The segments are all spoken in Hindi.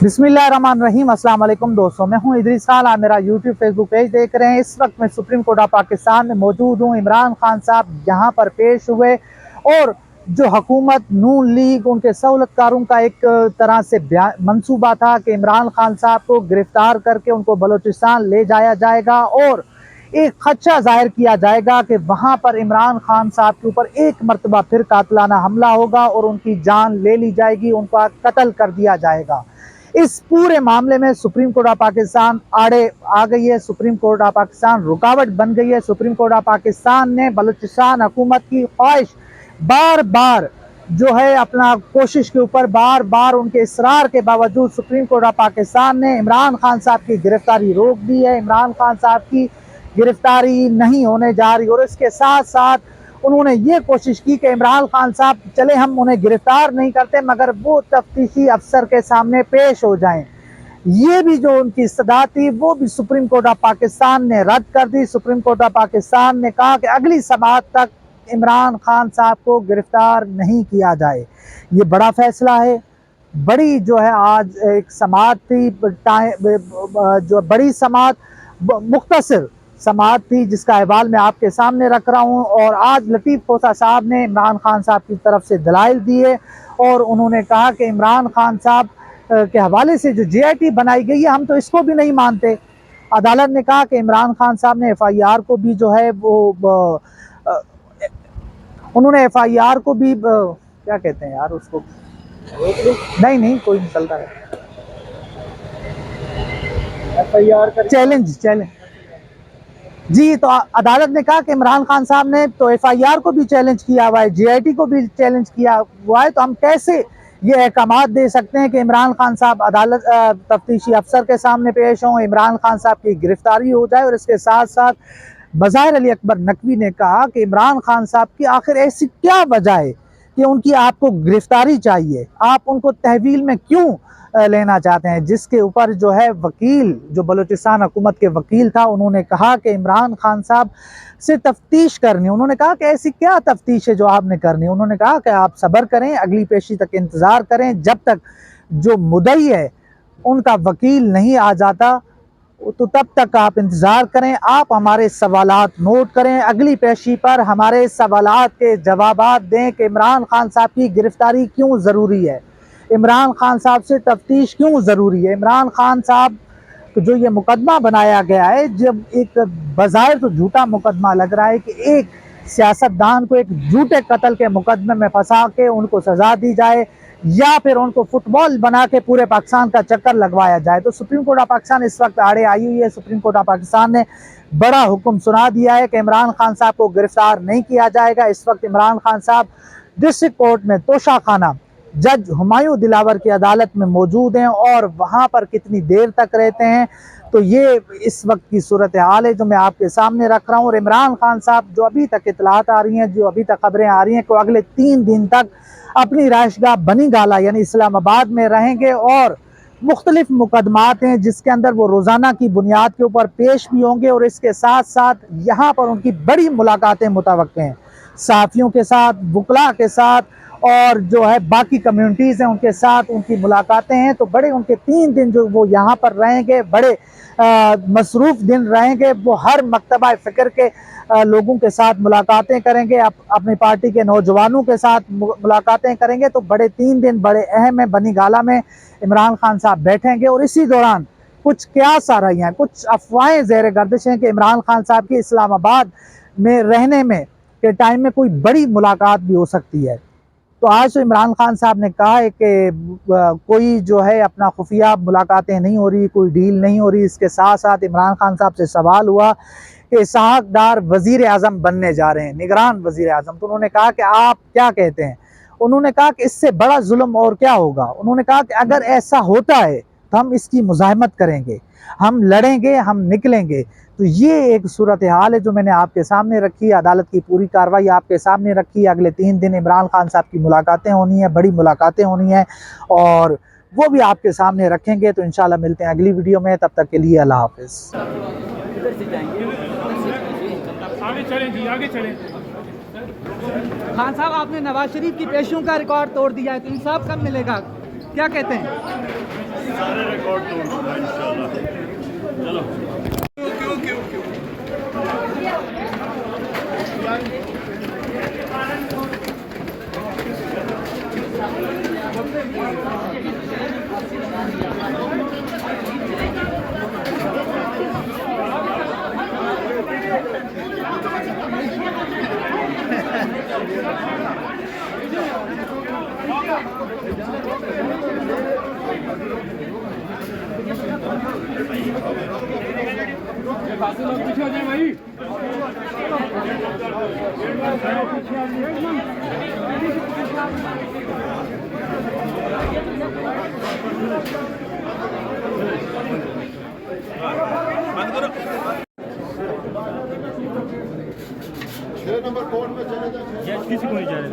बिस्मिल्लाहिर्रहमानिर्रहीम। अस्सलाम वालेकुम दोस्तों, मैं हूं इदरीस खान। आप मेरा यूट्यूब फेसबुक पेज देख रहे हैं। इस वक्त मैं सुप्रीम कोर्ट ऑफ पाकिस्तान में मौजूद हूं। इमरान खान साहब यहाँ पर पेश हुए और जो हुकूमत नून लीग उनके सहूलतकारों का एक तरह से मंसूबा था कि इमरान खान साहब को गिरफ्तार करके उनको बलूचिस्तान ले जाया जाएगा और एक खदशा जाहिर किया जाएगा कि वहाँ पर इमरान खान साहब के ऊपर एक मरतबा फिर कातिलाना हमला होगा और उनकी जान ले ली जाएगी, उनका कत्ल कर दिया जाएगा। इस पूरे मामले में सुप्रीम कोर्ट ऑफ पाकिस्तान आड़े आ गई है। सुप्रीम कोर्ट ऑफ पाकिस्तान रुकावट बन गई है। सुप्रीम कोर्ट ऑफ पाकिस्तान ने बलूचिस्तान हुकूमत की ख्वाहिश बार बार जो है अपना कोशिश के ऊपर बार बार उनके इसरार के बावजूद सुप्रीम कोर्ट ऑफ पाकिस्तान ने इमरान खान साहब की गिरफ्तारी रोक दी है। इमरान खान साहब की गिरफ्तारी नहीं होने जा रही और इसके साथ साथ उन्होंने ये कोशिश की कि इमरान खान साहब चले हम उन्हें गिरफ्तार नहीं करते मगर वो तफ्तीशी अफसर के सामने पेश हो जाएं। ये भी जो उनकी इस्तदा थी वो भी सुप्रीम कोर्ट ऑफ पाकिस्तान ने रद्द कर दी। सुप्रीम कोर्ट ऑफ पाकिस्तान ने कहा कि अगली समाअत तक इमरान खान साहब को गिरफ्तार नहीं किया जाए। ये बड़ा फैसला है। बड़ी जो है आज एक समाअत थी, जो बड़ी समाअत मुख्तसर समाअत थी जिसका अहवाल मैं आपके सामने रख रहा हूँ। और आज लतीफ़ खोसा साहब ने इमरान खान साहब की तरफ से दलाइल दिए और उन्होंने कहा कि इमरान खान साहब के हवाले से जो JIT बनाई गई है हम तो इसको भी नहीं मानते। अदालत ने कहा कि इमरान खान साहब ने FIR को भी जो है वो उन्होंने FIR को भी क्या कहते हैं यार उसको, नहीं कोई नहीं चलता है, FIR का चैलेंज जी। तो अदालत ने कहा कि इमरान खान साहब ने तो FIR को भी चैलेंज किया हुआ है, JIT को भी चैलेंज किया हुआ है, तो हम कैसे ये अहकामात दे सकते हैं कि इमरान खान साहब अदालत तफ्तीशी अफसर के सामने पेश हों, इमरान खान साहब की गिरफ्तारी हो जाए। और इसके साथ साथ बज़ाहिर अली अकबर नकवी ने कहा कि इमरान खान साहब की आखिर ऐसी क्या वजह है कि उनकी आपको गिरफ्तारी चाहिए, आप उनको तहवील में क्यों लेना चाहते हैं। जिसके ऊपर जो है वकील, जो बलूचिस्तान हुकूमत के वकील था, उन्होंने कहा कि इमरान खान साहब से तफ्तीश करनी। उन्होंने कहा कि ऐसी क्या तफ्तीश है जो आपने करनी। उन्होंने कहा कि आप सब्र करें, अगली पेशी तक इंतज़ार करें, जब तक जो मुद्दई है उनका वकील नहीं आ जाता तो तब तक आप इंतज़ार करें। आप हमारे सवालात नोट करें, अगली पेशी पर हमारे सवालात के जवाबात दें कि इमरान खान साहब की गिरफ्तारी क्यों ज़रूरी है, इमरान खान साहब से तफ्तीश क्यों ज़रूरी है। इमरान खान साहब जो ये मुकदमा बनाया गया है, जब एक बज़ाहिर तो झूठा मुकदमा लग रहा है कि एक सियासतदान को एक झूठे कत्ल के मुकदमे में फंसा के उनको सज़ा दी जाए या फिर उनको फुटबॉल बना के पूरे पाकिस्तान का चक्कर लगवाया जाए। तो सुप्रीम कोर्ट ऑफ पाकिस्तान इस वक्त आड़े आई हुई है। सुप्रीम कोर्ट ऑफ पाकिस्तान ने बड़ा हुक्म सुना दिया है कि इमरान खान साहब को गिरफ्तार नहीं किया जाएगा। इस वक्त इमरान खान साहब डिस्ट्रिक्ट कोर्ट में तोशा खाना जज हुमायूं दिलावर की अदालत में मौजूद हैं और वहाँ पर कितनी देर तक रहते हैं तो ये इस वक्त की सूरत हाल है जो मैं आपके सामने रख रहा हूँ। और इमरान खान साहब जो अभी तक इतलात आ रही हैं, जो अभी तक खबरें आ रही हैं कि अगले 3 दिन तक अपनी राइशगाह बनी गाला यानी इस्लामाबाद में रहेंगे और मुख्तलिफ मुकदमात हैं जिसके अंदर वो रोज़ाना की बुनियाद के ऊपर पेश भी होंगे। और इसके साथ साथ यहाँ पर उनकी बड़ी मुलाकातें मुतवक्के हैं सहाफ़ियों के साथ, वकला के साथ और जो है बाकी कम्युनिटीज़ हैं उनके साथ उनकी मुलाकातें हैं। तो बड़े उनके 3 दिन जो वो यहाँ पर रहेंगे बड़े मसरूफ़ दिन रहेंगे। वो हर मकतबा फ़िक्र के लोगों के साथ मुलाकातें करेंगे, अपनी पार्टी के नौजवानों के साथ मुलाकातें करेंगे। तो बड़े 3 दिन बड़े अहम हैं। बनी गाला में इमरान खान साहब बैठेंगे और इसी दौरान कुछ क्यास आ रही हैं, कुछ अफवाहें ज़ेर गर्दिश हैं कि इमरान खान साहब की इस्लामाबाद में रहने में के टाइम में कोई बड़ी मुलाकात भी हो सकती है। तो आज तो इमरान खान साहब ने कहा है कि कोई जो है अपना खुफिया मुलाकातें नहीं हो रही, कोई डील नहीं हो रही। इसके साथ साथ इमरान खान साहब से सवाल हुआ कि इसहाक डार वज़ीर आज़म बनने जा रहे हैं, निगरान वज़ीर आज़म। तो उन्होंने कहा कि आप क्या कहते हैं। उन्होंने कहा कि इससे बड़ा जुल्म और क्या होगा। उन्होंने कहा कि अगर ऐसा होता है तो हम इसकी मुज़ाहमत करेंगे, हम लड़ेंगे, हम निकलेंगे। तो ये एक सूरत हाल है जो मैंने आपके सामने रखी। अदालत की पूरी कार्रवाई आपके सामने रखी। अगले 3 दिन इमरान खान साहब की मुलाकातें होनी है, बड़ी मुलाकातें होनी हैं और वो भी आपके सामने रखेंगे। तो इंशाल्लाह मिलते हैं अगली वीडियो में, तब तक के लिए अल्लाह हाफ़िज़। खान साहब, आपने नवाज शरीफ की पेशियों का रिकॉर्ड तोड़ दिया है तो इंसाफ कब मिलेगा, क्या कहते हैं? पीछे हो जाए भाई। छह नंबर कोर्ट में चले जाए, किसी को नहीं जा रहे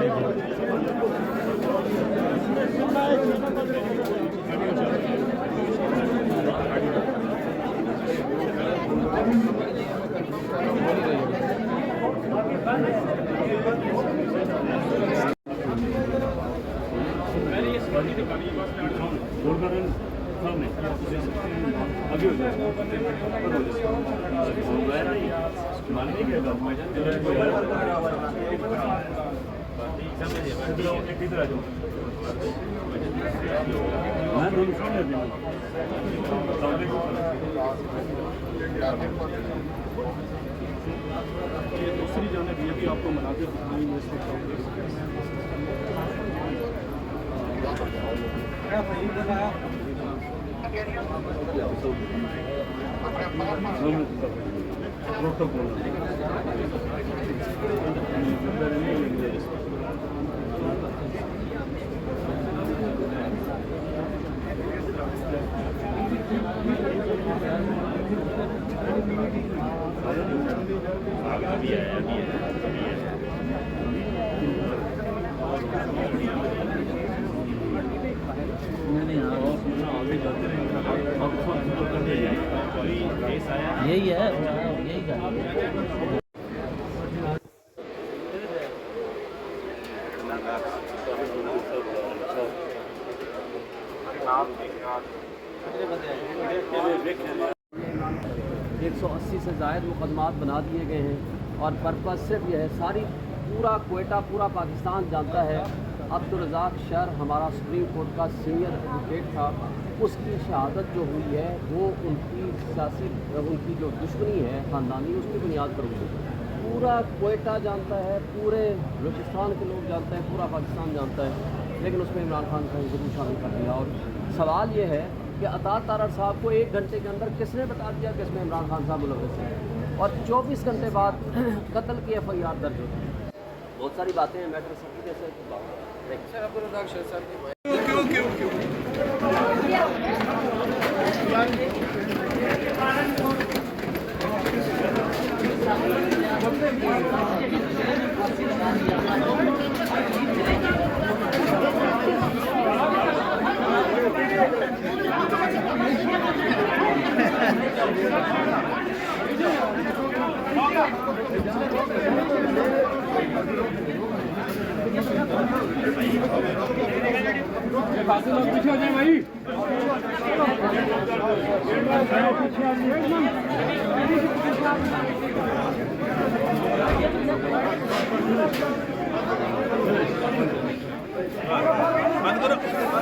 सामने अभी हो जाए दूसरी जाने ये भी आपको मनाते यही है, यही कर एक 180 से ज़ायद मुकदमात बना दिए गए हैं और पर्पज़ सिर्फ यह है, सारी पूरा क्वेटा पूरा पाकिस्तान जानता है अब्दुल रज़ाक शर हमारा सुप्रीम कोर्ट का सीनियर एडवोकेट था, उसकी शहादत जो हुई है वो उनकी सियासी उनकी जो दुश्मनी है ख़ानदानी उसकी बुनियाद पर हुई। पूरा क्वेटा जानता है, पूरे बलूचिस्तान के लोग जानते हैं, पूरा पाकिस्तान जानता है, लेकिन उसमें इमरान खान को ज़रूर शामिल कर दिया। और सवाल ये है कि अतात तारड़ साहब को 1 घंटे के अंदर किसने बता दिया कि इसमें इमरान खान साहब मुलव्वस हैं और 24 घंटे बाद कत्ल की FIR दर्ज होती है। बहुत सारी बातें हैं, मैटर सब जैसे पीछे हो जाए भाई। बंद करो।